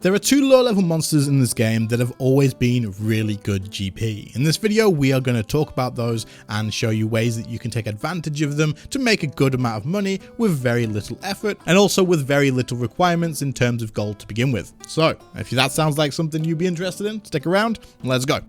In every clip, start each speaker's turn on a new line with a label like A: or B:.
A: There are two low-level monsters in this game that have always been really good GP. In this video, we are going to talk about those and show you ways that you can take advantage of them to make a good amount of money with very little effort and also with very little requirements in terms of gold to begin with. So, if that sounds like something you'd be interested in, stick around and let's go.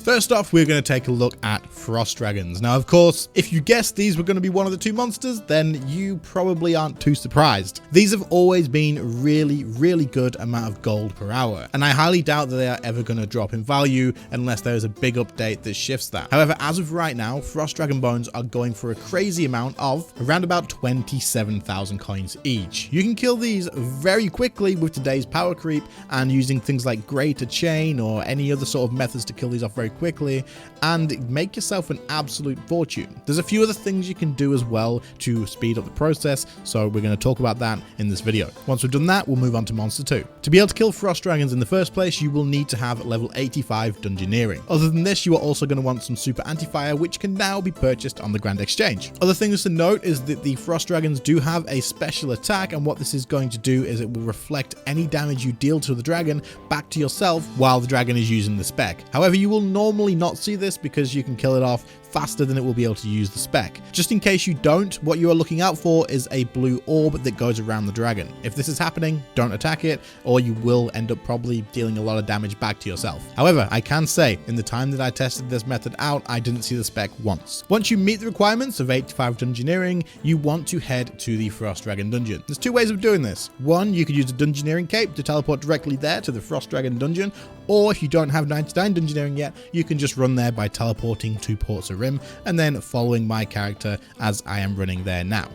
A: First off, we're going to take a look at frost dragons. Now, of course, if you guessed these were going to be one of the two monsters, then you probably aren't too surprised. These have always been really good amount of gold per hour, and I highly doubt that they are ever going to drop in value unless there is a big update that shifts that. However, as of right now, frost dragon bones are going for a crazy amount of around about 27,000 coins each. You can kill these very quickly with today's power creep and using things like greater chain or any other sort of methods to kill these off very quickly and make yourself an absolute fortune. There's a few other things you can do as well to speed up the process, so we're going to talk about that in this video. Once we've done that, we'll move on to monster 2. To be able to kill frost dragons in the first place, you will need to have level 85 dungeoneering. Other than this, you are also going to want some super anti-fire, which can now be purchased on the Grand Exchange. Other things to note is that the frost dragons do have a special attack, and what this is going to do is it will reflect any damage you deal to the dragon back to yourself while the dragon is using the spec. However, you will normally not see this because you can kill it off faster than it will be able to use the spec. Just in case you don't, what you are looking out for is a blue orb that goes around the dragon. If this is happening, don't attack it, or you will end up probably dealing a lot of damage back to yourself. However, I can say, in the time that I tested this method out, I didn't see the spec once. Once you meet the requirements of 85 dungeoneering, you want to head to the Frost Dragon dungeon. There's two ways of doing this. One, you could use a dungeoneering cape to teleport directly there to the Frost Dragon dungeon, or if you don't have 99 dungeoneering yet, you can just run there by teleporting to Ports of Rim and then following my character as I am running there now.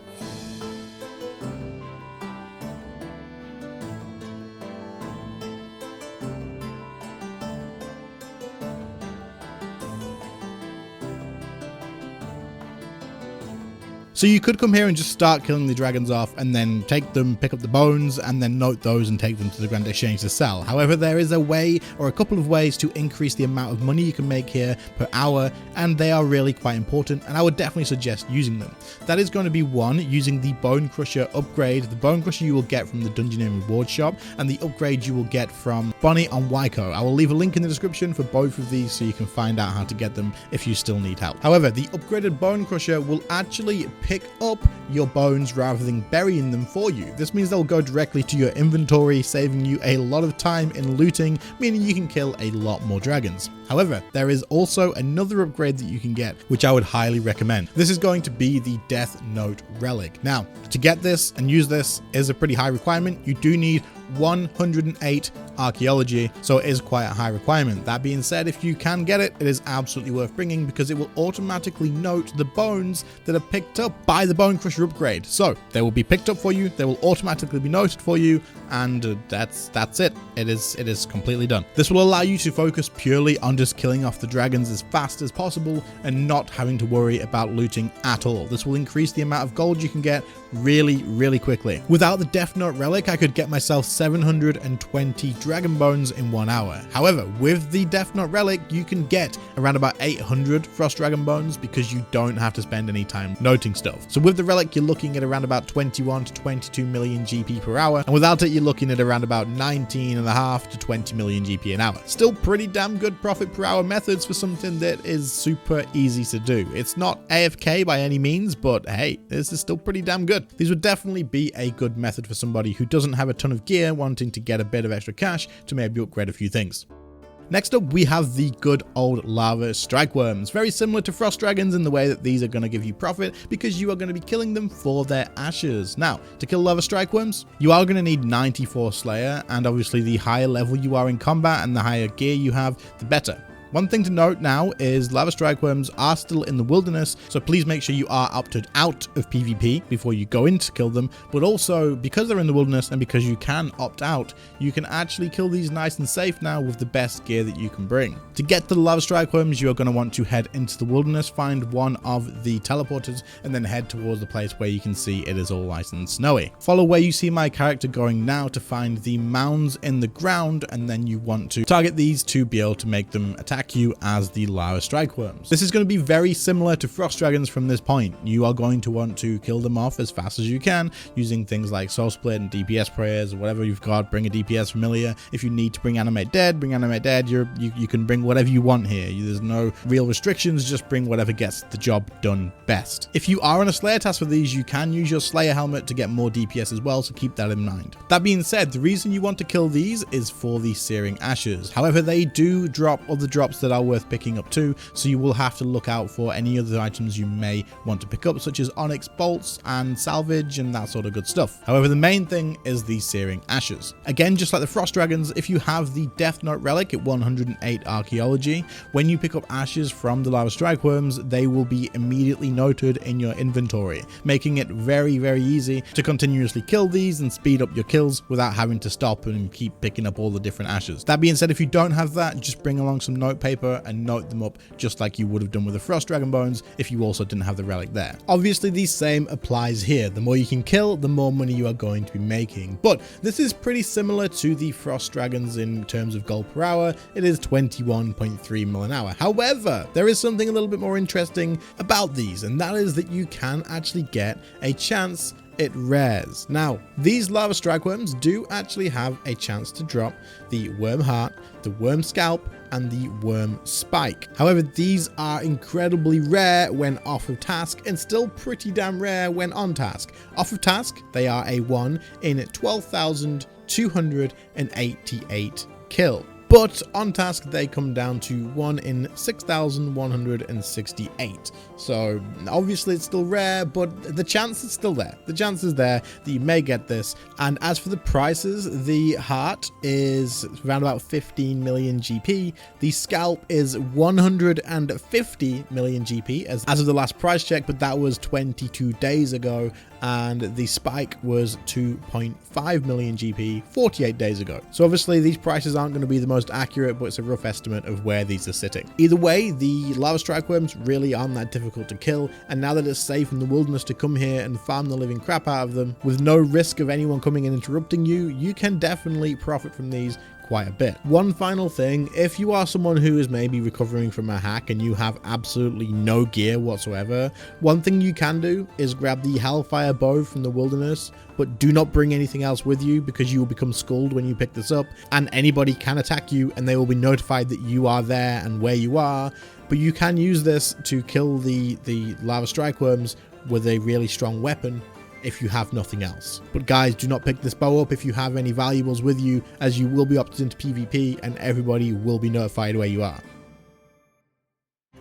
A: So you could come here and just start killing the dragons off and then take them, pick up the bones, and then note those and take them to the Grand Exchange to sell. However, there is a way or a couple of ways to increase the amount of money you can make here per hour, and they are really quite important, and I would definitely suggest using them. That is going to be one, using the Bonecrusher upgrade. The Bonecrusher you will get from the Dungeoneering Reward Shop, and the upgrade you will get from Bonnie on Wyco. I will leave a link in the description for both of these so you can find out how to get them if you still need help. However, the upgraded Bonecrusher will actually pick up your bones rather than burying them for you. This means they'll go directly to your inventory, saving you a lot of time in looting, meaning you can kill a lot more dragons. However, there is also another upgrade that you can get, which I would highly recommend. This is going to be the Death Note Relic. Now, to get this and use this is a pretty high requirement. You do need 108 archaeology, so it is quite a high requirement. That being said, if you can get it, it is absolutely worth bringing because it will automatically note the bones that are picked up by the Bonecrusher upgrade. So they will be picked up for you, they will automatically be noted for you, and that's it. It is completely done. This will allow you to focus purely on just killing off the dragons as fast as possible and not having to worry about looting at all. This will increase the amount of gold you can get really quickly. Without the Death Note Relic, I could get myself 720 dragon bones in 1 hour. However, with the Death Note Relic, you can get around about 800 frost dragon bones because you don't have to spend any time noting stuff. So with the relic, you're looking at around about 21 to 22 million GP per hour, and without it, you're looking at around about 19.5 to 20 million GP an hour. Still pretty damn good profit per hour methods for something that is super easy to do. It's not AFK by any means, but hey, this is still pretty damn good. These would definitely be a good method for somebody who doesn't have a ton of gear wanting to get a bit of extra cash to maybe upgrade a few things. Next up, we have the good old lava strike worms. Very similar to frost dragons in the way that these are going to give you profit because you are going to be killing them for their ashes. Now, to kill lava strike worms, you are going to need 94 Slayer, and obviously the higher level you are in combat and the higher gear you have, the better. One thing to note now is lava strike worms are still in the wilderness, so please make sure you are opted out of PvP before you go in to kill them, but also because they're in the wilderness and because you can opt out, you can actually kill these nice and safe now with the best gear that you can bring. To get to the lava strike worms, you're going to want to head into the wilderness, find one of the teleporters, and then head towards the place where you can see it is all nice and snowy. Follow where you see my character going now to find the mounds in the ground, and then you want to target these to be able to make them attack attack you as the Lava Strike Worms. This is going to be very similar to Frost Dragons from this point. You are going to want to kill them off as fast as you can using things like Soul Split and DPS prayers or whatever you've got. Bring a DPS familiar. If you need to bring Animate Dead, bring Animate Dead. You can bring whatever you want here. There's no real restrictions, just bring whatever gets the job done best. If you are on a Slayer task for these, you can use your Slayer helmet to get more DPS as well, so keep that in mind. That being said, the reason you want to kill these is for the Searing Ashes. However, they do drop other drops that are worth picking up too, so you will have to look out for any other items you may want to pick up, such as Onyx Bolts and Salvage and that sort of good stuff. However, the main thing is the Searing Ashes. Again, just like the Frost Dragons, if you have the Death Note Relic at 108 Archaeology, when you pick up ashes from the Lava Strike Worms, they will be immediately noted in your inventory, making it very, very easy to continuously kill these and speed up your kills without having to stop and keep picking up all the different ashes. That being said, if you don't have that, just bring along some note paper and note them up just like you would have done with the Frost Dragon Bones if you also didn't have the relic there. Obviously, the same applies here. The more you can kill, the more money you are going to be making. But this is pretty similar to the Frost Dragons in terms of gold per hour. It is 21.3 mil an hour. However, there is something a little bit more interesting about these, and that is that you can actually get a chance it rares. Now, these Lava Strike Worms do actually have a chance to drop the Worm Heart, the Worm Scalp, and the Worm Spike. However, these are incredibly rare when off of task and still pretty damn rare when on task. Off of task, they are a 1 in 12,288 kill. But on task, they come down to 1 in 6,168. So obviously it's still rare, but the chance is still there. The chance is there that you may get this. And as for the prices, the heart is around about 15 million GP. The scalp is 150 million GP as of the last price check, but that was 22 days ago. And the spike was 2.5 million GP 48 days ago. So obviously these prices aren't going to be the most accurate, but it's a rough estimate of where these are sitting. Either way, the Lava Strike Worms really aren't that difficult to kill, and now that it's safe in the wilderness to come here and farm the living crap out of them with no risk of anyone coming and interrupting you, you can definitely profit from these quite a bit. One final thing, if you are someone who is maybe recovering from a hack and you have absolutely no gear whatsoever, one thing you can do is grab the Hellfire Bow from the wilderness, but do not bring anything else with you because you will become skulled when you pick this up, and anybody can attack you and they will be notified that you are there and where you are. But you can use this to kill the Lava Strike Worms with a really strong weapon if you have nothing else. But guys, do not pick this bow up if you have any valuables with you, as you will be opted into PvP and everybody will be notified where you are.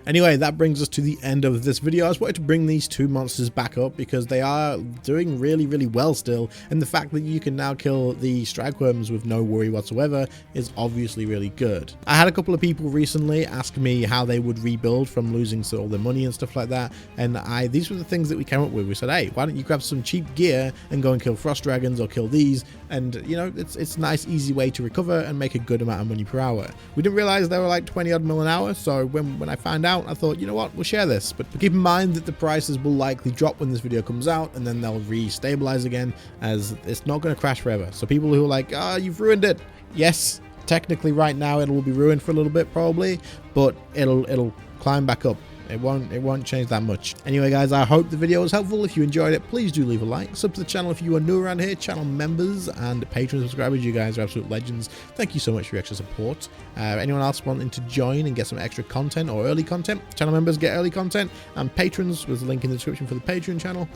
A: Anyway, that brings us to the end of this video. I just wanted to bring these two monsters back up because they are doing really, really well still, and the fact that you can now kill the Strike Worms with no worry whatsoever is obviously really good. I had a couple of people recently ask me how they would rebuild from losing all their money and stuff like that, and these were the things that we came up with. We said, hey, why don't you grab some cheap gear and go and kill Frost Dragons or kill these, and you know, it's a nice easy way to recover and make a good amount of money per hour. We didn't realize they were like 20 odd mil an hour, so when I found out, I thought, you know what, we'll share this. But keep in mind that the prices will likely drop when this video comes out, and then they'll re-stabilize again, as it's not going to crash forever. So people who are like, you've ruined it. Yes, technically right now it will be ruined for a little bit probably, but it'll climb back up. It won't change that much. Anyway, guys, I hope the video was helpful. If you enjoyed it, please do leave a like. Sub to the channel if you are new around here. Channel members and Patreon subscribers, you guys are absolute legends. Thank you so much for your extra support. Anyone else wanting to join and get some extra content or early content, channel members get early content, and patrons, with the link in the description for the Patreon channel,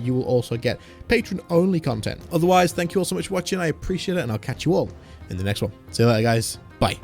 A: you will also get patron-only content. Otherwise, thank you all so much for watching. I appreciate it, and I'll catch you all in the next one. See you later, guys. Bye.